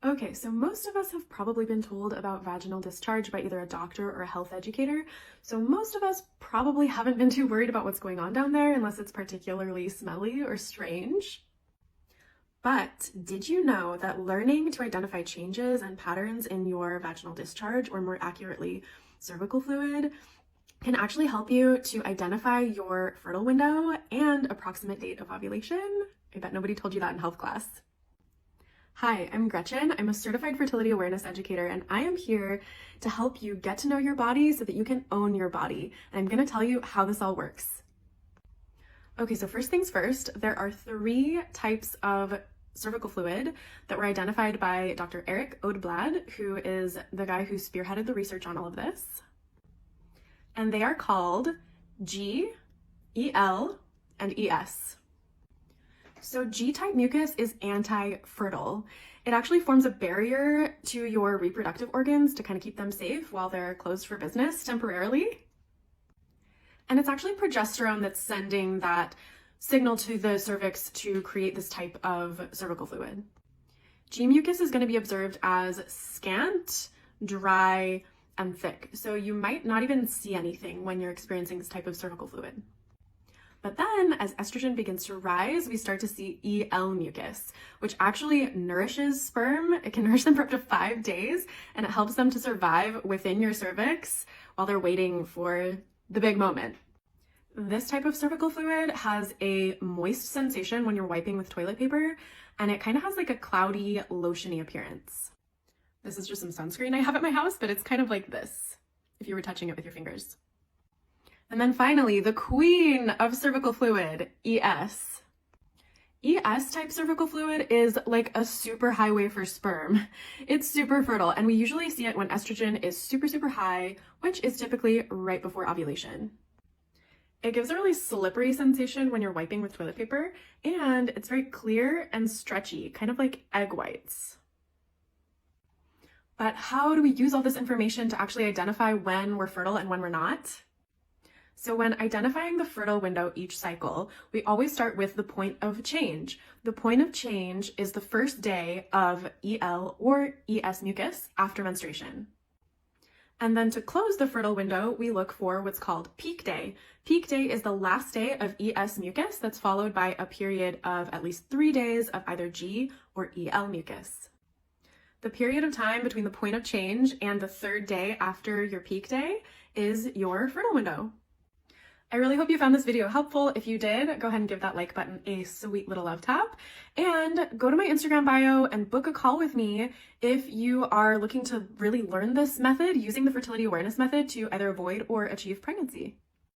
Okay, so most of us have probably been told about vaginal discharge by either a doctor or a health educator. So most of us probably haven't been too worried about what's going on down there unless it's particularly smelly or strange. But did you know that learning to identify changes and patterns in your vaginal discharge, or more accurately, cervical fluid, can actually help you to identify your fertile window and approximate date of ovulation? I bet nobody told you that in health class. Hi, I'm Gretchen. I'm a certified fertility awareness educator, and I am here to help you get to know your body so that you can own your body. And I'm going to tell you how this all works. Okay, so first things first, there are 3 types of cervical fluid that were identified by Dr. Eric Odeblad, who is the guy who spearheaded the research on all of this. And they are called G, EL, and ES. So G-type mucus is anti-fertile. It actually forms a barrier to your reproductive organs to kind of keep them safe while they're closed for business temporarily. And it's actually progesterone that's sending that signal to the cervix to create this type of cervical fluid. G mucus is going to be observed as scant, dry, and thick. So you might not even see anything when you're experiencing this type of cervical fluid. But then as estrogen begins to rise, we start to see EL mucus, which actually nourishes sperm. It can nourish them for up to 5 days, and it helps them to survive within your cervix while they're waiting for the big moment. This type of cervical fluid has a moist sensation when you're wiping with toilet paper, and it kind of has like a cloudy, lotiony appearance. This is just some sunscreen I have at my house, but it's kind of like this, if you were touching it with your fingers. And then finally, the queen of cervical fluid, ES. ES type cervical fluid is like a super highway for sperm. It's super fertile, and we usually see it when estrogen is super, super high, which is typically right before ovulation. It gives a really slippery sensation when you're wiping with toilet paper, and it's very clear and stretchy, kind of like egg whites. But how do we use all this information to actually identify when we're fertile and when we're not? So when identifying the fertile window each cycle, we always start with the point of change. The point of change is the first day of EL or ES mucus after menstruation. And then to close the fertile window, we look for what's called peak day. Peak day is the last day of ES mucus that's followed by a period of at least 3 days of either G or EL mucus. The period of time between the point of change and the 3rd day after your peak day is your fertile window. I really hope you found this video helpful. If you did, go ahead and give that like button a sweet little love tap, and go to my Instagram bio and book a call with me if you are looking to really learn this method using the fertility awareness method to either avoid or achieve pregnancy.